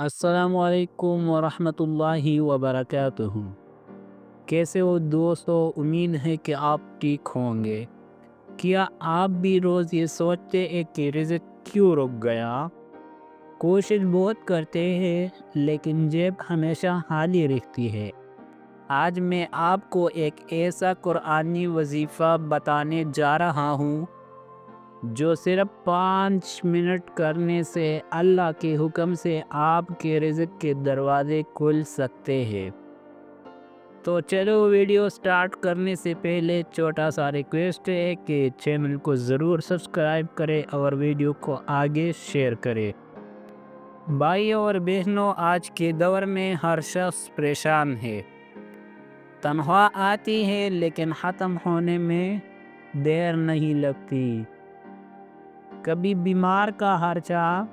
السلام علیکم ورحمۃ اللہ وبرکاتہ۔ کیسے ہو دوستو؟ امید ہے کہ آپ ٹھیک ہوں گے۔ کیا آپ بھی روز یہ سوچتے ہیں کہ رزق کیوں رک گیا؟ کوشش بہت کرتے ہیں لیکن جیب ہمیشہ خالی رہتی ہے۔ آج میں آپ کو ایک ایسا قرآنی وظیفہ بتانے جا رہا ہوں جو صرف 5 منٹ کرنے سے اللہ کے حکم سے آپ کے رزق کے دروازے کھل سکتے ہیں۔ تو چلو ویڈیو سٹارٹ کرنے سے پہلے چھوٹا سا ریکویسٹ ہے کہ چینل کو ضرور سبسکرائب کریں اور ویڈیو کو آگے شیئر کریں۔ بھائیو اور بہنوں، آج کے دور میں ہر شخص پریشان ہے۔ تنخواہ آتی ہے لیکن ختم ہونے میں دیر نہیں لگتی۔ کبھی بیمار کا خرچہ،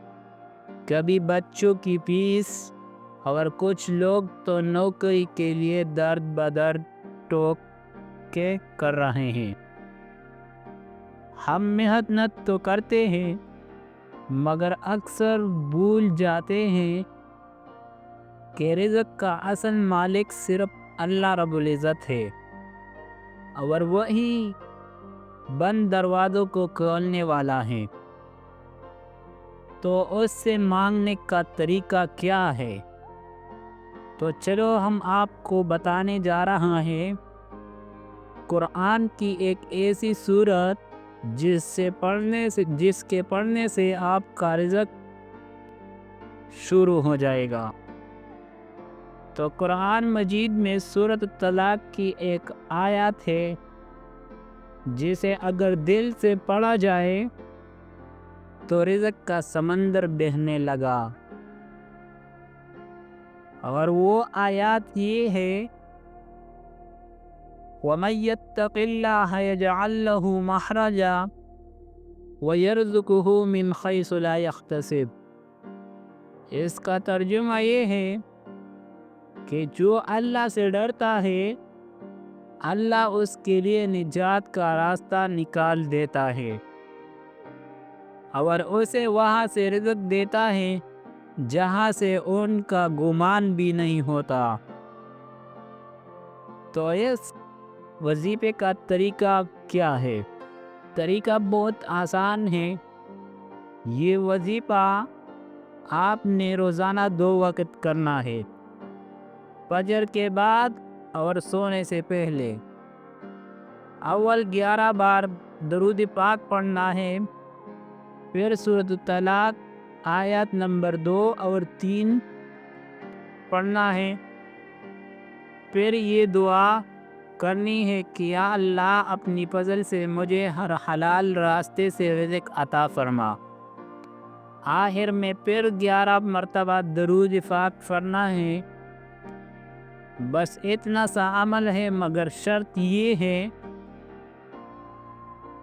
کبھی بچوں کی فیس، اور کچھ لوگ تو نوکری کے لیے درد بدر ٹوکے کر رہے ہیں۔ ہم محنت تو کرتے ہیں مگر اکثر بھول جاتے ہیں کہ رزق کا اصل مالک صرف اللہ رب العزت ہے، اور وہی بند دروازوں کو کھولنے والا ہے۔ تو اس سے مانگنے کا طریقہ کیا ہے؟ تو چلو ہم آپ کو بتانے جا رہا ہیں قرآن کی ایک ایسی سورت جس کے پڑھنے سے آپ کا رزق شروع ہو جائے گا۔ تو قرآن مجید میں سورۃ طلاق کی ایک آیت ہے جسے اگر دل سے پڑھا جائے تو رزق کا سمندر بہنے لگا، اور وہ آیات یہ ہے: وَمَن يَتَّقِ اللَّهَ يَجْعَل لَّهُ مَخْرَجًا وَيَرْزُقْهُ مِنْ حَيْثُ لَا يَحْتَسِبُ۔ اس کا ترجمہ یہ ہے کہ جو اللہ سے ڈرتا ہے اللہ اس کے لیے نجات کا راستہ نکال دیتا ہے، اور اسے وہاں سے رزق دیتا ہے جہاں سے ان کا گمان بھی نہیں ہوتا۔ تو اس وظیفے کا طریقہ کیا ہے؟ طریقہ بہت آسان ہے۔ یہ وظیفہ آپ نے روزانہ 2 وقت کرنا ہے، فجر کے بعد اور سونے سے پہلے۔ اول 11 بار درود پاک پڑھنا ہے، پھر سورۃ طلاق آیت نمبر 2 اور 3 پڑھنا ہے، پھر یہ دعا کرنی ہے کہ یا اللہ اپنی فضل سے مجھے ہر حلال راستے سے رزق عطا فرما۔ آخر میں پھر 11 مرتبہ درود پاک پڑھنا ہے۔ بس اتنا سا عمل ہے، مگر شرط یہ ہے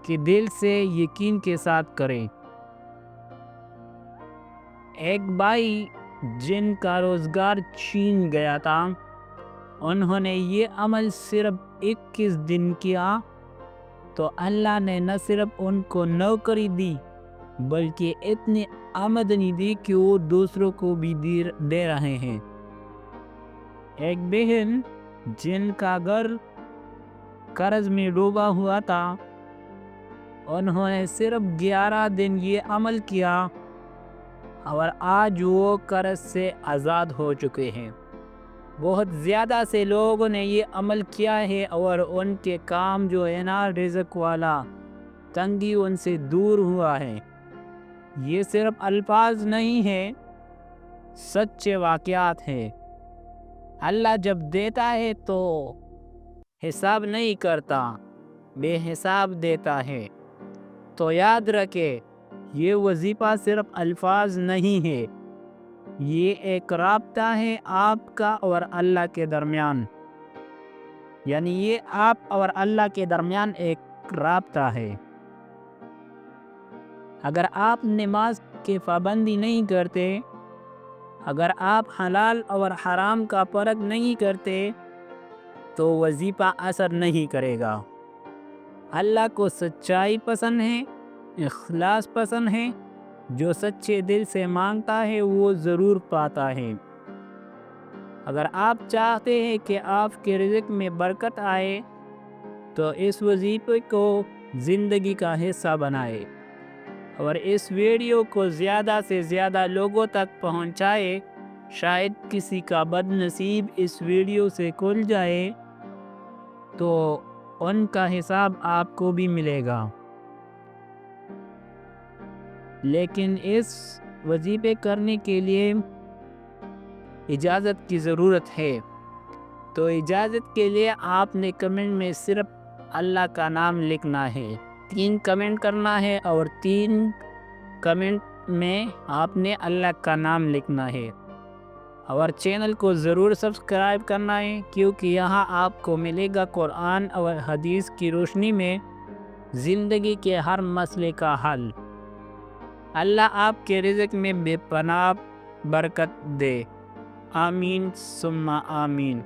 کہ دل سے یقین کے ساتھ کریں۔ ایک بھائی جن کا روزگار چھین گیا تھا، انہوں نے یہ عمل صرف 21 دن کیا تو اللہ نے نہ صرف ان کو نوکری دی بلکہ اتنی آمدنی دی کہ وہ دوسروں کو بھی دے رہے ہیں۔ ایک بہن جن کا گھر قرض میں ڈوبا ہوا تھا، انہوں نے صرف 11 دن یہ عمل کیا اور آج وہ قرض سے آزاد ہو چکے ہیں۔ بہت زیادہ سے لوگوں نے یہ عمل کیا ہے اور ان کے کام جو ہے نا رزق والا، تنگی ان سے دور ہوا ہے۔ یہ صرف الفاظ نہیں ہیں، سچے واقعات ہیں۔ اللہ جب دیتا ہے تو حساب نہیں کرتا، بے حساب دیتا ہے۔ تو یاد رکھے، یہ وظیفہ صرف الفاظ نہیں ہے، یہ ایک رابطہ ہے آپ کا اور اللہ کے درمیان۔ یعنی یہ آپ اور اللہ کے درمیان ایک رابطہ ہے۔ اگر آپ نماز کی پابندی نہیں کرتے، اگر آپ حلال اور حرام کا فرق نہیں کرتے تو وظیفہ اثر نہیں کرے گا۔ اللہ کو سچائی پسند ہے، اخلاص پسند ہے، جو سچے دل سے مانگتا ہے وہ ضرور پاتا ہے۔ اگر آپ چاہتے ہیں کہ آپ کے رزق میں برکت آئے تو اس وظیفے کو زندگی کا حصہ بنائے اور اس ویڈیو کو زیادہ سے زیادہ لوگوں تک پہنچائے۔ شاید کسی کا بد نصیب اس ویڈیو سے کھل جائے تو ان کا حساب آپ کو بھی ملے گا، لیکن اس وظیفے کرنے کے لیے اجازت کی ضرورت ہے۔ تو اجازت کے لیے آپ نے کمنٹ میں صرف اللہ کا نام لکھنا ہے، 3 کمنٹ کرنا ہے اور 3 کمنٹ میں آپ نے اللہ کا نام لکھنا ہے، اور چینل کو ضرور سبسکرائب کرنا ہے، کیونکہ یہاں آپ کو ملے گا قرآن اور حدیث کی روشنی میں زندگی کے ہر مسئلے کا حل۔ اللہ آپ کے رزق میں بے پناہ برکت دے، آمین ثم آمین۔